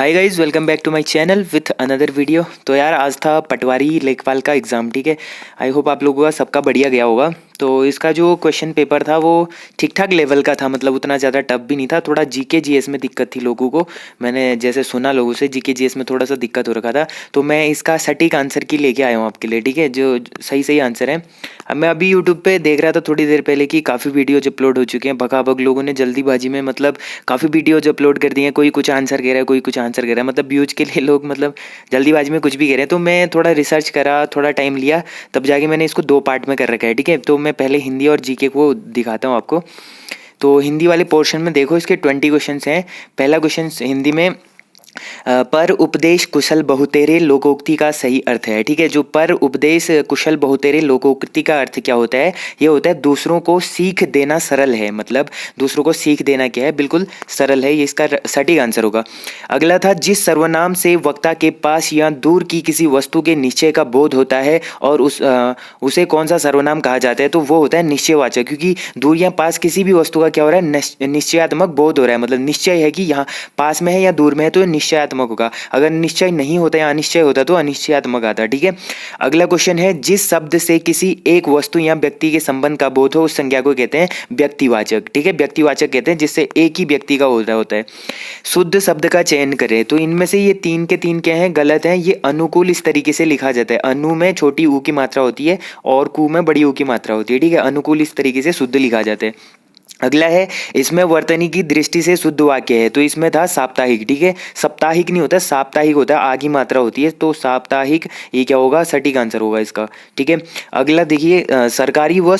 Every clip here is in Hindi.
Hi guys, welcome back to my channel with another video. तो यार आज था पटवारी लेखपाल का एग्ज़ाम, ठीक है। आई होप आप लोगों का सबका बढ़िया गया होगा। तो इसका जो क्वेश्चन पेपर था वो ठीक ठाक लेवल का था, मतलब उतना ज़्यादा टफ भी नहीं था। थोड़ा जीके जीएस में दिक्कत थी लोगों को, मैंने जैसे सुना लोगों से जीके जीएस में थोड़ा सा दिक्कत हो रखा था। तो मैं इसका सटीक आंसर की लेके आया हूँ आपके लिए, ठीक है, जो सही सही आंसर है। अब मैं अभी यूट्यूब पे देख रहा था थोड़ी देर पहले कि काफ़ी वीडियोज अपलोड हो चुके हैं, भगाभग लोगों ने जल्दीबाजी में मतलब काफ़ी वीडियोज अपलोड कर दिए हैं। कोई कुछ आंसर कह रहा है, कोई कुछ आंसर कह रहा है, मतलब व्यूज के लिए लोग मतलब जल्दीबाजी में कुछ भी कह रहे हैं। तो मैं थोड़ा रिसर्च करा, थोड़ा टाइम लिया, तब जाके मैंने इसको 2 पार्ट में कर रखा है, ठीक है। तो मैं पहले हिंदी और जीके को दिखाता हूँ आपको। तो हिंदी वाले पोर्शन में देखो, इसके 20 क्वेश्चंस हैं। पहला क्वेश्चन हिंदी में पर उपदेश कुशल बहुतेरे लोकोक्ति का सही अर्थ है, ठीक है। जो पर उपदेश कुशल बहुतेरे लोकोक्ति का अर्थ क्या होता है? ये होता है दूसरों को सीख देना सरल है, मतलब दूसरों को सीख देना क्या है, बिल्कुल सरल है। ये इसका सटीक आंसर होगा। अगला था, जिस सर्वनाम से वक्ता के पास या दूर की किसी वस्तु के निश्चय का बोध होता है और उसे कौन सा सर्वनाम कहा जाता है? तो वो होता है निश्चयवाचक, क्योंकि दूर या पास किसी भी वस्तु का क्या हो रहा है, निश्चयात्मक बोध हो रहा है, मतलब निश्चय है कि यहाँ पास में है या दूर में है, तो निश्चयात्मक होगा। अगर निश्चय नहीं होता या अनिश्चय होता तो अनिश्चयात्मक आता, ठीक है। अगला क्वेश्चन है, जिस शब्द से किसी एक वस्तु या व्यक्ति के संबंध का बोध हो उस संज्ञा को कहते हैं व्यक्तिवाचक, ठीक है। व्यक्तिवाचक कहते हैं जिससे एक ही व्यक्ति का हो रहा होता है। शुद्ध शब्द का चयन करें। तो इनमें से ये 3 के 3 क्या हैं? गलत हैं। ये अनुकूल इस तरीके से लिखा जाता है, अनु में छोटी ऊ की मात्रा होती है और कु में बड़ी ऊ की मात्रा होती है, ठीक है। अनुकूल इस तरीके से शुद्ध लिखा जाता है। अगला है, इसमें वर्तनी की दृष्टि से शुद्ध वाक्य है। तो इसमें था साप्ताहिक, ठीक है। साप्ताहिक नहीं होता, साप्ताहिक होता है, आगी मात्रा होती है, तो साप्ताहिक ये क्या होगा? सटीक आंसर होगा इसका, ठीक है। अगला देखिए, सरकारी व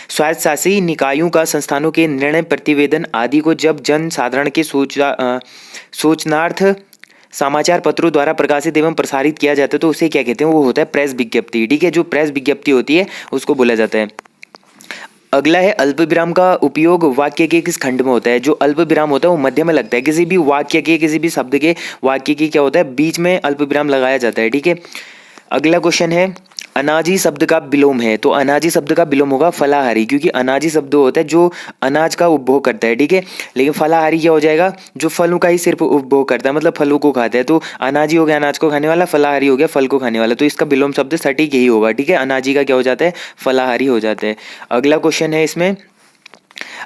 स्वायत्तशासी निकायों का संस्थानों के निर्णय प्रतिवेदन आदि को जब जन साधारण के सूचनार्थ समाचार पत्रों द्वारा प्रकाशित एवं प्रसारित किया जाता है तो उसे क्या कहते हैं? वो होता है प्रेस विज्ञप्ति, ठीक है। जो प्रेस विज्ञप्ति होती है उसको बोला जाता है। अगला है, अल्प विराम का उपयोग वाक्य के किस खंड में होता है? जो अल्प विराम होता है वो मध्य में लगता है, किसी भी वाक्य के, किसी भी शब्द के, वाक्य की क्या होता है? बीच में अल्प विराम लगाया जाता है, ठीक है। अगला क्वेश्चन है, अनाजी शब्द का विलोम है। तो अनाजी शब्द का विलोम होगा फलाहारी, क्योंकि अनाजी शब्द होता है जो अनाज का उपभोग करता है, ठीक है। लेकिन फलाहारी क्या हो जाएगा? जो फलों का ही सिर्फ उपभोग करता है, मतलब फलों को खाता है। तो अनाजी हो गया अनाज को खाने वाला, फलाहारी हो गया फल को खाने वाला, तो इसका विलोम शब्द सटीक यही होगा, ठीक है। अनाजी का क्या हो जाता है? फलाहारी हो जाता है। अगला क्वेश्चन है इसमें,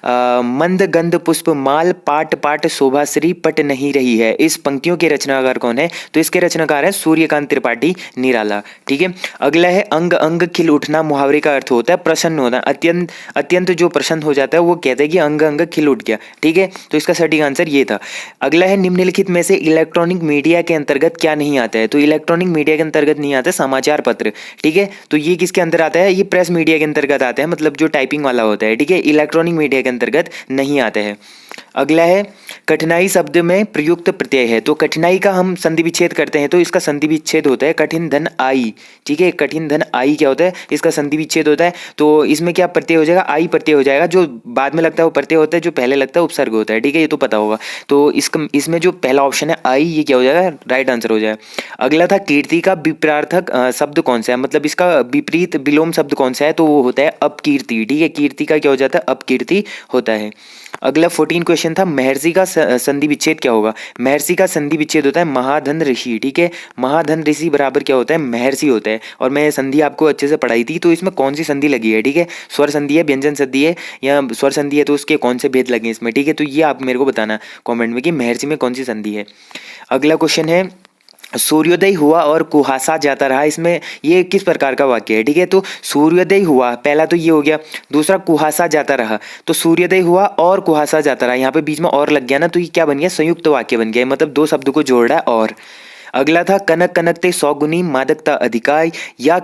मंद गंध पुष्प माल पाट पाट शोभाश्री पट नहीं रही है, इस पंक्तियों के रचनाकार कौन है? तो इसके रचनाकार है सूर्यकांत त्रिपाठी निराला, ठीक है। अगला है, अंग अंग खिल उठना मुहावरे का अर्थ होता है प्रसन्न होना, अत्यंत अत्यंत जो प्रसन्न हो जाता है वो कहते हैं कि अंग अंग खिल उठ गया, ठीक है। तो इसका सटीक आंसर ये था। अगला है, निम्नलिखित में से इलेक्ट्रॉनिक मीडिया के अंतर्गत क्या नहीं आता है? तो इलेक्ट्रॉनिक मीडिया के अंतर्गत नहीं आता समाचार पत्र, ठीक है। तो ये किसके अंदर आता है? ये प्रेस मीडिया के अंतर्गत आता है, मतलब जो टाइपिंग वाला होता है, ठीक है। इलेक्ट्रॉनिक मीडिया के अंतर्गत नहीं आते हैं। अगला है, कठिनाई शब्द में प्रयुक्त प्रत्यय है। तो कठिनाई का हम संधि विच्छेद करते हैं तो इसका संधि विच्छेद होता है कठिन धन आई, ठीक है। कठिन धन आई क्या होता है? इसका संधि विच्छेद होता है। तो इसमें क्या प्रत्यय हो जाएगा? आई प्रत्यय हो जाएगा। जो बाद में लगता है वो प्रत्यय होता है, जो पहले लगता है उपसर्ग होता है, ठीक है। ये तो पता होगा। तो इसमें जो पहला ऑप्शन है आई, ये क्या हो जाएगा? राइट आंसर हो जाएगा। अगला था, कीर्ति का विपरार्थक शब्द कौन सा है? मतलब इसका विपरीत विलोम शब्द कौन सा है? तो वो होता है अपकीर्ति, ठीक है। कीर्ति का क्या हो जाता है? अपकीर्ति होता है। अगला 14 क्वेश्चन था, महर्षि का संधि विच्छेद क्या होगा? महर्षि का संधि विच्छेद होता है महाधन ऋषि, ठीक है। महाधन ऋषि बराबर क्या होता है? महर्षि होता है। और मैं संधि आपको अच्छे से पढ़ाई थी, तो इसमें कौन सी संधि लगी है, ठीक है। स्वर संधि है, व्यंजन संधि है या स्वर संधि है, तो उसके कौन से भेद लगे इसमें, ठीक है। तो ये आप मेरे को बताना कॉमेंट में कि महर्षि में कौन सी संधि है। अगला क्वेश्चन है, सूर्योदय हुआ और कुहासा जाता रहा, इसमें ये किस प्रकार का वाक्य है, ठीक है। तो सूर्योदय हुआ, पहला तो ये हो गया। दूसरा, कुहासा जाता रहा, तो सूर्योदय हुआ और कुहासा जाता रहा, यहाँ पे बीच में और लग गया ना, तो ये क्या बन गया? संयुक्त वाक्य बन गया, मतलब 2 शब्द को जोड़ रहा है और। अगला था, कनक कनकते 100 गुनी मादकता अधिकाय, या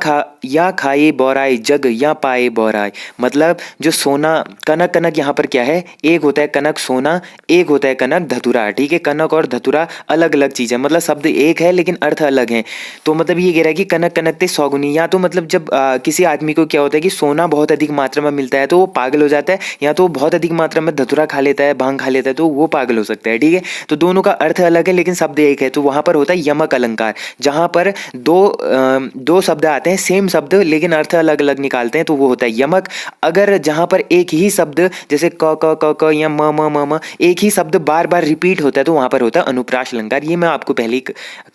खाए बोराय जग या पाए बोराय। मतलब जो सोना, कनक कनक यहाँ पर क्या है? एक होता है कनक सोना, एक होता है कनक धतुरा, ठीक है। कनक और धतुरा अलग अलग चीज़ है, मतलब शब्द एक है लेकिन अर्थ अलग है। तो मतलब ये कह रहा है कि कनक कनकते 100 गुनी, या तो मतलब जब किसी आदमी को क्या होता है कि सोना बहुत अधिक मात्रा में मिलता है तो वो पागल हो जाता है, या तो बहुत अधिक मात्रा में धतुरा खा लेता है, भांग खा लेता है, तो वो पागल हो सकता है, ठीक है। तो दोनों का अर्थ अलग है लेकिन शब्द एक है, तो वहाँ पर होता है यमक अलंकार, जहाँ पर दो शब्द आते हैं, सेम शब्द लेकिन अर्थ अलग अलग निकालते हैं, तो वो होता है यमक। अगर जहाँ पर एक ही शब्द जैसे क या म एक ही शब्द बार बार रिपीट होता है तो वहाँ पर होता है अनुप्रास अलंकार। ये मैं आपको पहले ही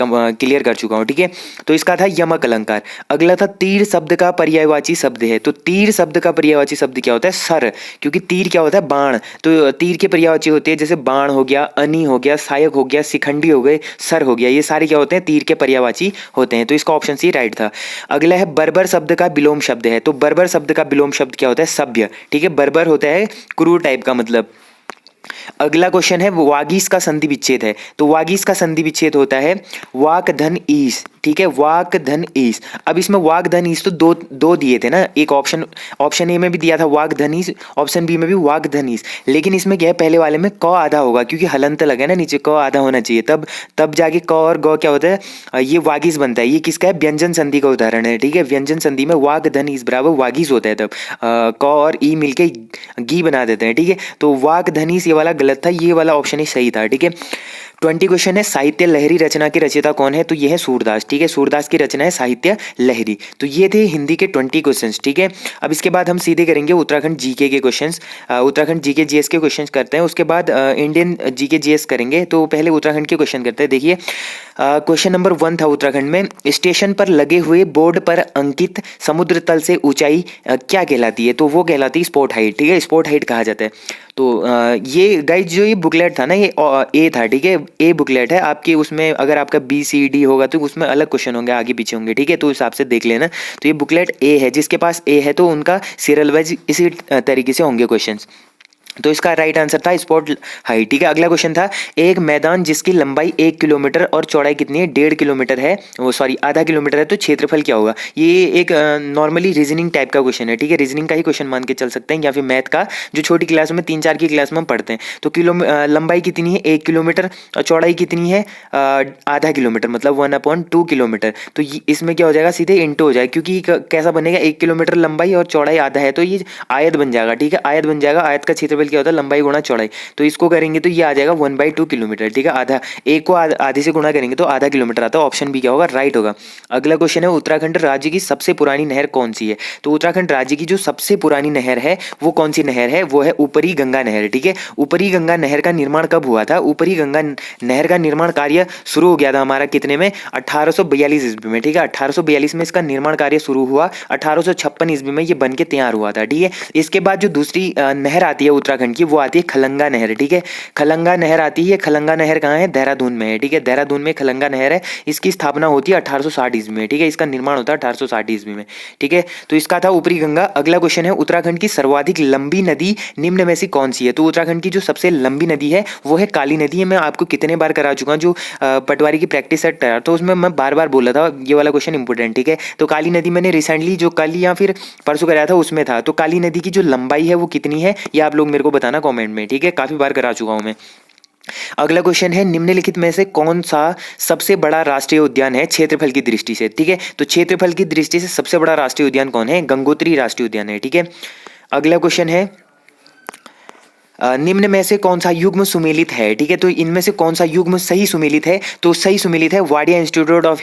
क्लियर कर चुका हूँ, ठीक है। तो इसका था यमक अलंकार। अगला था तीर शब्द का पर्यायवाची शब्द है। तो तीर शब्द का पर्यायवाची शब्द क्या होता है? सर, क्योंकि तीर क्या होता है? बाण। तो तीर के पर्यायवाची होते हैं जैसे बाण हो गया, अनी हो गया, सहायक हो गया, शिखंडी हो गए, सर हो गया, ये सारे क्या होते हैं? तीर के पर्यायवाची होते हैं। तो इसका ऑप्शन सी राइट था। अगला है बर्बर शब्द का विलोम शब्द है। तो बर्बर शब्द का विलोम शब्द क्या होता है? सभ्य, ठीक है। बर्बर होता है क्रूर टाइप का मतलब। अगला क्वेश्चन है वागीश का संधि विच्छेद है। तो वागीश का संधि विच्छेद होता है वाक धन ईश, ठीक है, वाक धन ईश। अब इसमें वाक धन ईश तो दो दिए थे ना, एक ऑप्शन ए में भी दिया था वाक धन ईश, ऑप्शन बी में भी वाक धन ईश। लेकिन इसमें क्या है, पहले वाले में क आधा होगा क्योंकि हलंत लगा ना नीचे, क आधा होना चाहिए, तब जाके क और ग क्या होता है, ये वागीश बनता है। ये किसका है? व्यंजन संधि का उदाहरण है, ठीक है। व्यंजन संधि में वाक धन ईश बराबर वागीश होता है, तब क और ई मिलके गी बना देते हैं, ठीक है। तो वाक धन ईश ये वाला गलत था, ये वाला ऑप्शन ही सही था, ठीक है। 20 क्वेश्चन है साहित्य लहरी रचना के रचयिता कौन है? तो ये है सूरदास, ठीक है। सूरदास की रचना है साहित्य लहरी। तो ये थे हिंदी के 20 क्वेश्चंस, ठीक है। अब इसके बाद हम सीधे करेंगे उत्तराखंड जीके के क्वेश्चंस। उत्तराखंड जीके जीएस के क्वेश्चंस करते हैं, उसके बाद इंडियन जीके जीएस करेंगे। तो पहले उत्तराखंड के क्वेश्चन करते हैं। देखिए क्वेश्चन नंबर 1 था उत्तराखंड में, स्टेशन पर लगे हुए बोर्ड पर अंकित समुद्र तल से ऊंचाई क्या कहलाती है? तो वो कहलाती है स्पॉट हाइट, ठीक है। स्पॉट हाइट कहा जाता है। तो ये गाइज जो ये बुकलेट था ना, ये ए था, ठीक है। ए बुकलेट है आपकी, उसमें अगर आपका बी सी डी होगा तो उसमें अलग क्वेश्चन होंगे, आगे पीछे होंगे, ठीक है। तो उस हिसाब से देख लेना। तो ये बुकलेट ए है, जिसके पास ए है तो उनका सीरियल वाइज इसी तरीके से होंगे क्वेश्चंस। तो इसका राइट आंसर था स्पॉट हाइट, ठीक है। अगला क्वेश्चन था एक मैदान जिसकी लंबाई 1 किलोमीटर और चौड़ाई कितनी है? 1.5 किलोमीटर है, वो सॉरी आधा किलोमीटर है, तो क्षेत्रफल क्या होगा? ये एक नॉर्मली रीजनिंग टाइप का क्वेश्चन है, ठीक है। रीजनिंग का ही क्वेश्चन मान के चल सकते हैं, या फिर मैथ का, जो छोटी क्लास में 3-4 की क्लास में हम पढ़ते हैं। तो लंबाई कितनी है? 1 किलोमीटर, और चौड़ाई कितनी है? आधा किलोमीटर, मतलब 1/2 किलोमीटर। तो इसमें क्या हो जाएगा? सीधे इंटू हो जाएगा, क्योंकि कैसा बनेगा? 1 किलोमीटर लंबाई और चौड़ाई आधा है, तो ये आयत बन जाएगा, ठीक है। आयत बन जाएगा, आयत का क्षेत्रफल क्या होता है? लंबाई गुणा चौड़ाई। तो इसको करेंगे तो ये आ जाएगा 1/2 किलोमीटर, ठीक है। आधा, एक को आधे से गुणा करेंगे तो आधा किलोमीटर आता है। ऑप्शन बी क्या होगा? राइट होगा। अगला क्वेश्चन है उत्तराखंड राज्य की सबसे पुरानी नहर कौन सी है? तो उत्तराखंड राज्य की जो सबसे पुरानी नहर है वो कौन सी नहर है? वो है ऊपरी गंगा नहर, ठीक है। ऊपरी गंगा नहर का निर्माण कब हुआ था? ऊपरी गंगा नहर का निर्माण कार्य शुरू हो गया था हमारा कितने में? 1842 ईस्वी में, ठीक है। 1842 में इसका निर्माण कार्य शुरू हुआ, 1856 ईस्वी में ये बन के तैयार हुआ था, ठीक है। इसके बाद जो दूसरी नहर आती है उत्तराखंड की, वो आती है खलंगा नहर, ठीक है। खलंगा नहर आती है। खलंगा नहर कहाँ है? देहरादून में है, ठीक है। देहरादून में खलंगा नहर है। इसकी स्थापना होती है 1860 ईस्वी में, ठीक है। इसका निर्माण होता है 1860 ईस्वी में, ठीक है। तो इसका था ऊपरी गंगा। अगला क्वेश्चन है उत्तराखंड की सर्वाधिक लंबी नदी निम्न में से कौन सी है? तो उत्तराखंड की जो सबसे लंबी नदी है वो है काली नदी है। मैं आपको कितने बार करा चुका हूँ, जो पटवारी की प्रैक्टिस सेट था, तो उसमें मैं बार बार बोला था ये वाला क्वेश्चन इंपोर्टेंट, ठीक है। तो काली नदी मैंने रिसेंटली जो कल या फिर परसों कराया था उसमें था। तो काली नदी की जो लंबाई है वो कितनी है, ये आप लोग मेरे को बताना कमेंट में, ठीक है। काफी बार करा चुका हूं मैं। अगला क्वेश्चन है निम्नलिखित में से कौन सा सबसे बड़ा राष्ट्रीय उद्यान है क्षेत्रफल की दृष्टि से? ठीक है, तो क्षेत्रफल की दृष्टि से सबसे बड़ा राष्ट्रीय उद्यान कौन है? गंगोत्री राष्ट्रीय उद्यान है, ठीक है। अगला क्वेश्चन है निम्न में से कौन सा युग्म सुमेलित है? ठीक है, तो इनमें से कौन सा युग्म सही सुमेलित है? तो सही सुमेलित है Wadia institute of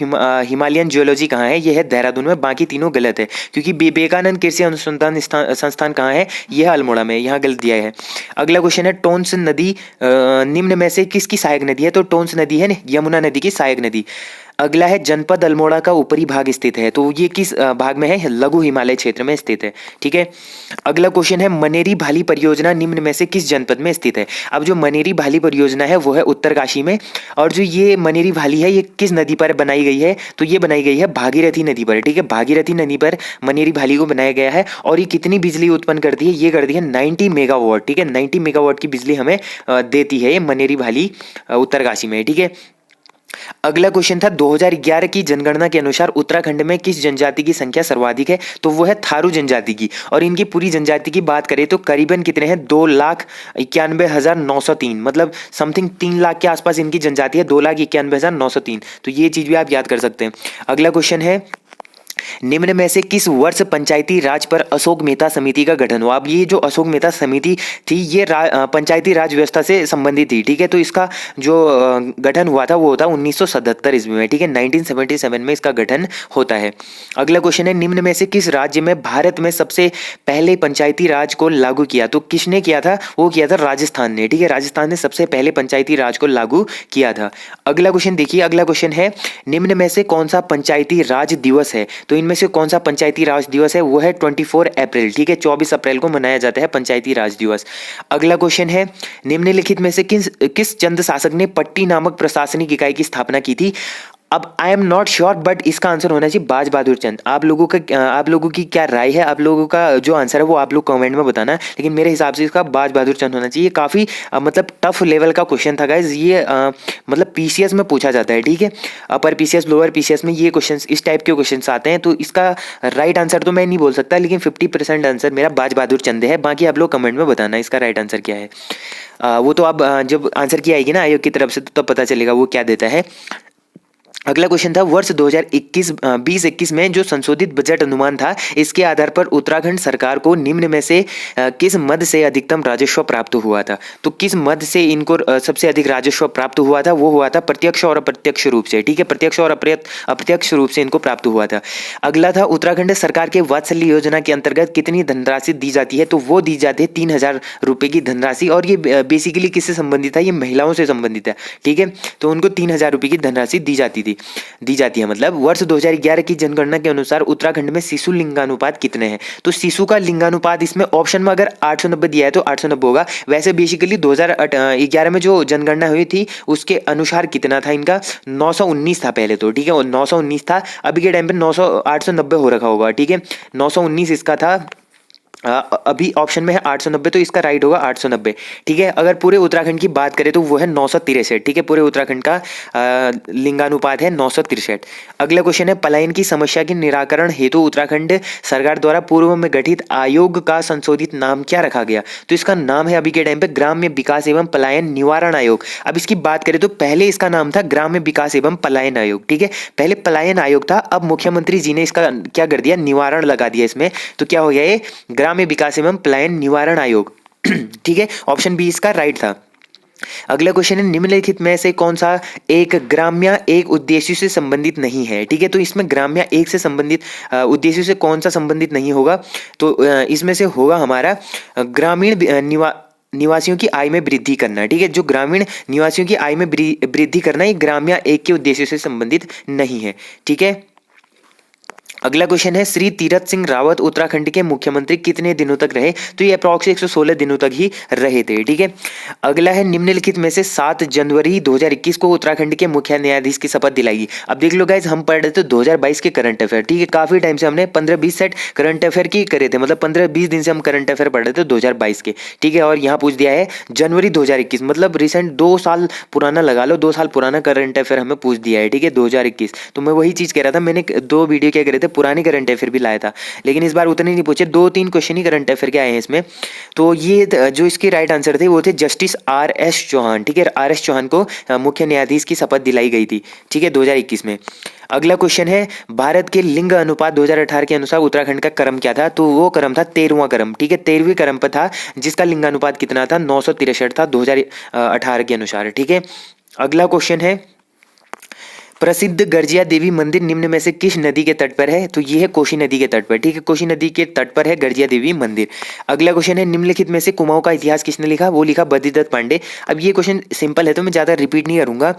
Himalayan geology कहाँ है? यह है देहरादून में। बाकी तीनों गलत है, क्योंकि विवेकानंद कृषि अनुसंधान संस्थान कहाँ है? यह अल्मोड़ा में, यहाँ गलत दिया है। अगला क्वेश्चन है टोंस नदी निम्न में से किसकी सहायक नदी है? तो टोंस नदी है यमुना नदी की सहायक नदी। अगला है जनपद अल्मोड़ा का ऊपरी भाग स्थित है, तो ये किस भाग में है? लघु हिमालय क्षेत्र में स्थित है, ठीक है। अगला क्वेश्चन है मनेरी भाली परियोजना निम्न में से किस जनपद में स्थित है? अब जो मनेरी भाली परियोजना है वो है उत्तरकाशी में, और जो ये मनेरी भाली है ये किस नदी पर बनाई गई है? तो ये बनाई गई है भागीरथी नदी पर, ठीक है। भागीरथी नदी पर मनेरी भाली को बनाया गया है, और ये कितनी बिजली उत्पन्न करती है? ये करती है 90 मेगावाट, ठीक है। 90 मेगावाट की बिजली हमें देती है ये मनेरी भाली उत्तरकाशी में, ठीक है। अगला क्वेश्चन था 2011 की जनगणना के अनुसार उत्तराखंड में किस जनजाति की संख्या सर्वाधिक है? तो वो है थारू जनजाति की, और इनकी पूरी जनजाति की बात करें तो करीबन कितने हैं? 2,91,903, मतलब समथिंग 3 लाख के आसपास इनकी जनजाति है, 2,91,903। तो ये चीज भी आप याद कर सकते हैं। अगला क्वेश्चन है निम्न में से किस वर्ष पंचायती राज पर अशोक मेहता समिति का गठन हुआ? अब ये जो अशोक मेहता समिति थी ये पंचायती राज व्यवस्था से संबंधित थी, ठीक है। तो इसका जो गठन हुआ था वो होता 1977 ईस्वी में, ठीक है। 1977 में इसका गठन होता है। अगला क्वेश्चन है, निम्न में से किस राज्य में भारत में सबसे पहले पंचायती राज को लागू किया? तो किसने किया था? वो किया था राजस्थान ने, ठीक है। राजस्थान ने सबसे पहले पंचायती राज को लागू किया था। अगला क्वेश्चन देखिए, अगला क्वेश्चन है, निम्न में से कौन सा पंचायती राज दिवस है? तो इनमें से कौन सा पंचायती राज दिवस है? वो है 24 अप्रैल, ठीक है। 24 अप्रैल को मनाया जाता है पंचायती राज दिवस। अगला क्वेश्चन है, निम्नलिखित में से किस चंद शासक ने पट्टी नामक प्रशासनिक इकाई की स्थापना की थी? अब I am not sure, but इसका आंसर होना चाहिए बाज बहादुर चंद। आप लोगों की क्या राय है? आप लोगों का जो आंसर है वो आप लोग कमेंट में बताना, लेकिन मेरे हिसाब से इसका बाज बहादुर चंद होना चाहिए। काफ़ी मतलब टफ लेवल का क्वेश्चन था गाइज ये, मतलब पीसीएस में पूछा जाता है, ठीक है। अपर पीसीएस, लोअर पीसीएस में ये क्वेश्चन, इस टाइप के क्वेश्चन आते हैं। तो इसका राइट आंसर तो मैं नहीं बोल सकता, लेकिन 50% आंसर मेरा बाज बहादुर चंद है। बाकी आप लोग कमेंट में बताना इसका राइट आंसर क्या है। वो तो आप जब आंसर की आएगी ना आयोग की तरफ से तो तब पता चलेगा वो क्या देता है। अगला क्वेश्चन था, वर्ष 2021 में जो संशोधित बजट अनुमान था, इसके आधार पर उत्तराखंड सरकार को निम्न में से किस मद से अधिकतम राजस्व प्राप्त हुआ था? तो किस मद से इनको सबसे अधिक राजस्व प्राप्त हुआ था? वो हुआ था प्रत्यक्ष और अप्रत्यक्ष रूप से, ठीक है। प्रत्यक्ष और अप्रत्यक्ष रूप से इनको प्राप्त हुआ था। अगला था, उत्तराखंड सरकार के वात्सल्य योजना के अंतर्गत कितनी धनराशि दी जाती है? तो वो दी जाती है 3000 रुपये की धनराशि, और ये बेसिकली किससे संबंधित है? ये महिलाओं से संबंधित है, ठीक है। तो उनको 3000 रुपये की धनराशि दी जाती है। मतलब वर्ष 2011 की जनगणना के अनुसार उत्तराखंड में शिशु लिंगानुपात कितने हैं? तो शिशु का लिंगानुपात इसमें ऑप्शन में अगर 890 दिया है तो 890 होगा। वैसे बेसिकली 2011 में जो जनगणना हुई थी उसके अनुसार कितना था इनका? 919 था पहले तो, ठीक है। और 919 था, अभी के टाइम पे 890 हो रखा होगा, ठीक है। 919 इसका था, अभी ऑप्शन में है 890, तो इसका राइट होगा 890, ठीक है। अगर पूरे उत्तराखंड की बात करें तो वो है 963, ठीक है। पूरे उत्तराखंड का लिंगानुपात है 963। अगला क्वेश्चन है, पलायन की समस्या के निराकरण हेतु उत्तराखंड सरकार द्वारा पूर्व में गठित आयोग का संशोधित नाम क्या रखा गया? तो इसका नाम है अभी के टाइम पे ग्राम्य विकास एवं पलायन निवारण आयोग। अब इसकी बात करें तो पहले इसका नाम था ग्राम्य विकास एवं पलायन आयोग, ठीक है। पहले पलायन आयोग था, अब मुख्यमंत्री जी ने इसका क्या कर दिया? निवारण लगा दिया इसमें। तो क्या हो गया ये? ग्राम्य विकास एवं पलायन निवारण आयोग, ठीक है। ऑप्शन बी इसका राइट था। अगला क्वेश्चन है, निम्नलिखित में से कौन सा एक ग्राम्य एक उद्देश्य से संबंधित नहीं है? ठीक है, तो इसमें ग्राम्य एक से संबंधित उद्देश्य से कौन सा संबंधित नहीं होगा? तो इसमें से होगा हमारा ग्रामीण निवासियों की आय में वृद्धि करना, ठीक है। जो ग्रामीण निवासियों की आय में वृद्धि करना, ये ग्राम्य एक के उद्देश्य से संबंधित नहीं है, ठीक है। अगला क्वेश्चन है, श्री तीरथ सिंह रावत उत्तराखंड के मुख्यमंत्री कितने दिनों तक रहे? तो ये अप्रॉक्स 116 दिनों तक ही रहे थे, ठीक है। अगला है, निम्नलिखित में से 7 जनवरी 2021 को उत्तराखंड के मुख्य न्यायाधीश की शपथ दिलाई। अब देख लो गाइज, हम पढ़ रहे थे 2022 के करंट अफेयर, ठीक है। काफी टाइम से हमने 15-20 सेट करंट अफेयर की करे थे, मतलब 15-20 दिन से हम करंट अफेयर पढ़ रहे थे 2022 के, ठीक है। और यहाँ पूछ दिया है जनवरी 2021, मतलब रिसेंट 2 साल पुराना लगा लो, 2 साल पुराना करंट अफेयर हमें पूछ दिया है, ठीक है, 2021। तो मैं वही चीज कह रहा था, मैंने 2 वीडियो क्या करे थे, पुराने करंट अफेयर भी लाया था, लेकिन इस बार उतने नहीं पूछे, 2-3 क्वेश्चन ही करंट अफेयर के आए हैं इसमें। तो ये जो इसके राइट आंसर थे वो थे जस्टिस RS चौहान, ठीक है। RS चौहान को मुख्य न्यायाधीश की शपथ दिलाई गई थी, ठीक है, 2021 में। अगला क्वेश्चन है, भारत के लिंग अनुपात 2018 के अनुसार उत्तराखंड का क्रम क्या था? तो वो क्रम था 13वां क्रम, ठीक है, 13वीं क्रम पर था, जिसका लिंगानुपात कितना था? 963 था 2018 के अनुसार, ठीक है। अगला क्वेश्चन है, प्रसिद्ध गर्जिया देवी मंदिर निम्न में से किस नदी के तट पर है? तो ये है कोसी नदी के तट पर, ठीक है, कोसी नदी के तट पर है गर्जिया देवी मंदिर। अगला क्वेश्चन है, निम्नलिखित में से कुमाऊं का इतिहास किसने लिखा? वो लिखा बद्रीदत्त पांडे। अब ये क्वेश्चन सिंपल है तो मैं ज्यादा रिपीट नहीं करूंगा।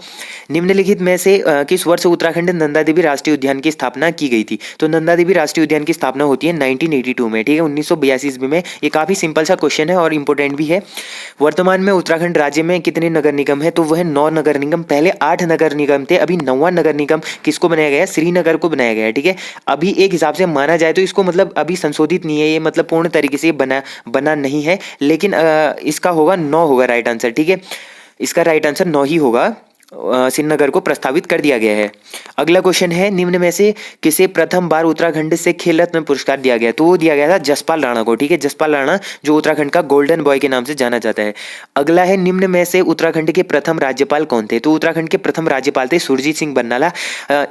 निम्नलिखित में से किस वर्ष उत्तराखंड नंदा देवी राष्ट्रीय उद्यान की स्थापना की गई थी? तो नंदा देवी राष्ट्रीय उद्यान की स्थापना होती है 1982 में, ठीक है, 1982 ईस्वी में। ये काफी सिंपल सा क्वेश्चन है और इंपोर्टेंट भी है। वर्तमान में उत्तराखंड राज्य में कितने नगर निगम है? तो वह 9 नगर निगम, पहले 8 नगर निगम थे, अभी 9वां नगर निगम किसको बनाया गया है? श्रीनगर को बनाया गया है, ठीक है। अभी एक हिसाब से माना जाए तो इसको मतलब अभी संशोधित नहीं है ये, मतलब पूर्ण तरीके से बना नहीं है, लेकिन इसका होगा 9 होगा राइट आंसर, ठीक है। इसका राइट आंसर 9 ही होगा। श्रीनगर को प्रस्तावित कर दिया गया है। अगला क्वेश्चन है, निम्न में से किसे प्रथम बार उत्तराखंड से खेल रत्न पुरस्कार दिया गया? तो वो दिया गया था जसपाल राणा को। ठीक है, जसपाल राणा जो उत्तराखंड का गोल्डन बॉय के नाम से जाना जाता है। अगला है, निम्न में से उत्तराखंड के प्रथम राज्यपाल कौन थे? तो उत्तराखंड के प्रथम राज्यपाल थे सुरजीत सिंह बरनाला।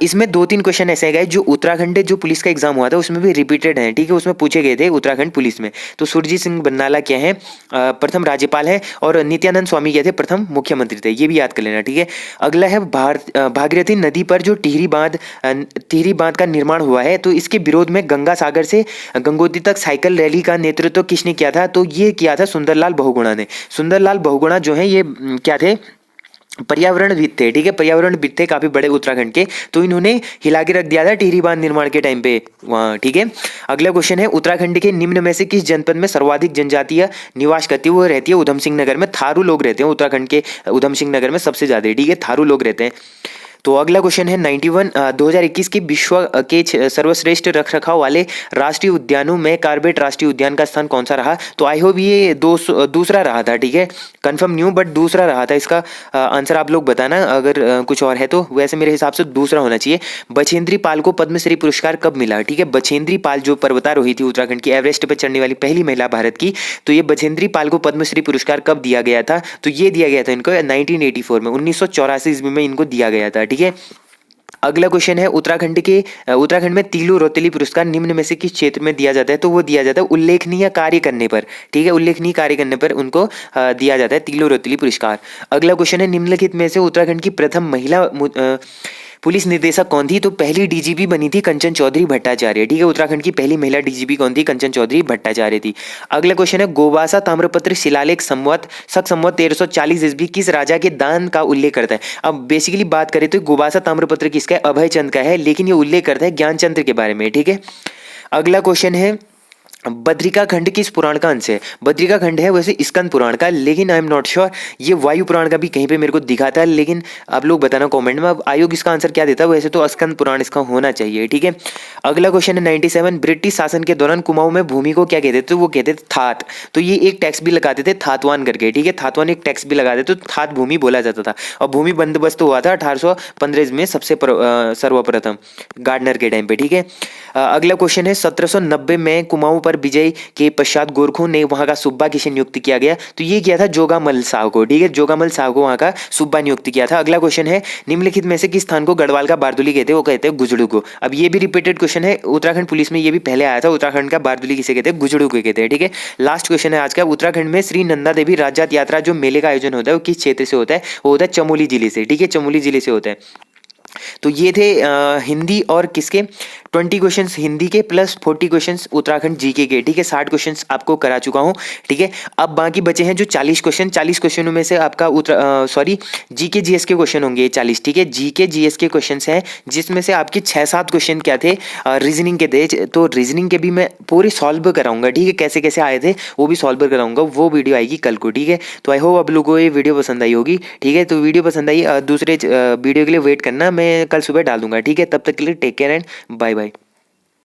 इसमें 2-3 क्वेश्चन ऐसे गए जो उत्तराखंड जो पुलिस का एग्जाम हुआ था उसमें भी रिपीटेड है। ठीक है, उसमें पूछे गए थे उत्तराखंड पुलिस में। तो सुरजीत सिंह बरनाला क्या है, प्रथम राज्यपाल है, और नित्यानंद स्वामी क्या थे, प्रथम मुख्यमंत्री थे। ये भी याद कर लेना। ठीक है, अगला है, भागीरथी नदी पर जो टिहरी बांध का निर्माण हुआ है, तो इसके विरोध में गंगा सागर से गंगोत्री तक साइकिल रैली का नेतृत्व किसने किया था? तो ये किया था सुंदरलाल बहुगुणा ने। सुंदरलाल बहुगुणा जो है ये क्या थे, पर्यावरणविद थे। ठीक है, पर्यावरणविद थे काफी बड़े उत्तराखंड के। तो इन्होंने हिला के रख दिया था टिहरी बांध निर्माण के टाइम पे वहाँ। ठीक है, अगला क्वेश्चन है, उत्तराखंड के निम्न में से किस जनपद में सर्वाधिक जनजातीय निवास करती है? वो रहती है उधम सिंह नगर में। थारू लोग रहते हैं उत्तराखंड के उधम सिंह नगर में सबसे ज्यादा। ठीक है, थारू लोग रहते हैं। तो अगला क्वेश्चन है, 2021 की विश्व के सर्वश्रेष्ठ रखरखाव वाले राष्ट्रीय उद्यानों में कार्बेट राष्ट्रीय उद्यान का स्थान कौन सा रहा? तो आई होप ये दूसरा रहा था। ठीक है, कंफर्म न्यू बट दूसरा रहा था। इसका आंसर आप लोग बताना अगर कुछ और है तो। वैसे मेरे हिसाब से दूसरा होना चाहिए। बछेंद्री पाल को पद्मश्री पुरस्कार कब मिला? ठीक है, बछेंद्री पाल जो पर्वतारोही थी उत्तराखंड की, एवरेस्ट पर चढ़ने वाली पहली महिला भारत की, तो ये बछेंद्री पाल को पद्मश्री पुरस्कार कब दिया गया था? तो ये दिया गया था इनको 1984 में, 1984 ईस्वी में इनको दिया गया था। ठीक है, अगला क्वेश्चन है, उत्तराखंड में तीलू रौतेली पुरस्कार निम्न में से किस क्षेत्र में दिया जाता है? तो वो दिया जाता है उल्लेखनीय कार्य करने पर। ठीक है, उल्लेखनीय कार्य करने पर उनको दिया जाता है तीलू रौतेली पुरस्कार। अगला क्वेश्चन है, निम्नलिखित में से उत्तराखंड की प्रथम महिला पुलिस निदेशक कौन थी? तो पहली डीजीपी बनी थी कंचन चौधरी भट्टाचार्य। ठीक है, उत्तराखंड की पहली महिला डीजीपी कौन थी? कंचन चौधरी भट्टाचार्य थी। अगला क्वेश्चन है, गोबासा ताम्रपत्र शिलालेख संवत 1340 ईस्वी किस राजा के दान का उल्लेख करता है? अब बेसिकली बात करें तो गोबासा ताम्रपत्र किसका है? अभय चंद का है, लेकिन ये उल्लेख करता है ज्ञानचंद्र के बारे में। ठीक है, अगला क्वेश्चन है, बद्रिका खंड किस पुराण का अंश है? बद्रिका खंड है वैसे स्कंद पुराण का, लेकिन आई एम नॉट श्योर ये वायु पुराण का भी कहीं पे मेरे को दिखाता है, लेकिन आप लोग बताना कमेंट में। अब आयोग इसका आंसर क्या देता है? वैसे तो स्कंद पुराण इसका होना चाहिए। ठीक है, अगला क्वेश्चन है 97, ब्रिटिश शासन के दौरान कुमाऊं में भूमि को क्या कहते थे? तो वो कहते थे थात। तो ये एक टैक्स भी लगाते थे थातवान करके। ठीक है, थातवान एक टैक्स भी लगाते थे, तो थात भूमि बोला जाता था। और भूमि बंदोबस्त हुआ था 1815 में सबसे सर्वप्रथम गार्डनर के टाइम पे। ठीक है, अगला क्वेश्चन है, 1790 में कुमाऊं पर विजय के पश्चात गोरखों ने वहां का सूबा किसे नियुक्त किया गया? तो ये किया था जोगामल साहब को। ठीक है, जोगामल साहब को वहां का सूबा नियुक्त किया था। अगला क्वेश्चन है, निम्नलिखित में से किस स्थान को गढ़वाल का बारदुली कहते हैं? वो कहते हैं गुजड़ू को। अब ये भी रिपीटेड क्वेश्चन है, उत्तराखंड पुलिस में ये भी पहले आया था। उत्तराखंड का बारदुली किसे कहते हैं? गुजड़ू को कहते हैं। ठीक है, लास्ट क्वेश्चन है आज का, उत्तराखंड में श्री नंदा देवी राज्य यात्रा जो मेले का आयोजन होता है वो किस क्षेत्र से होता है? वो होता है चमोली जिले से। ठीक है, चमोली जिले से होता है। तो ये थे हिंदी और किसके 20 क्वेश्चंस हिंदी के प्लस 40 क्वेश्चंस उत्तराखंड जीके के। ठीक है, 60 क्वेश्चंस आपको करा चुका हूँ। ठीक है, अब बाकी बचे हैं जो 40 क्वेश्चन। 40 क्वेश्चनों में से आपका जीके जीएस के क्वेश्चन होंगे 40। ठीक है, जीके जीएस के क्वेश्चन हैं जिसमें से आपके 6-7 क्वेश्चन क्या थे, रीजनिंग के थे। तो रीजनिंग के भी मैं पूरी सॉल्व कराऊंगा। ठीक है, कैसे कैसे आए थे वो भी सॉल्व कराऊंगा। वो वीडियो आएगी कल को। ठीक है, तो आई होप आप लोगों को ये वीडियो पसंद आई होगी। ठीक है, तो वीडियो पसंद आई दूसरे वीडियो के लिए वेट करना, मैं कल सुबह डाल दूंगा। ठीक है, तब तक के लिए take care and bye bye.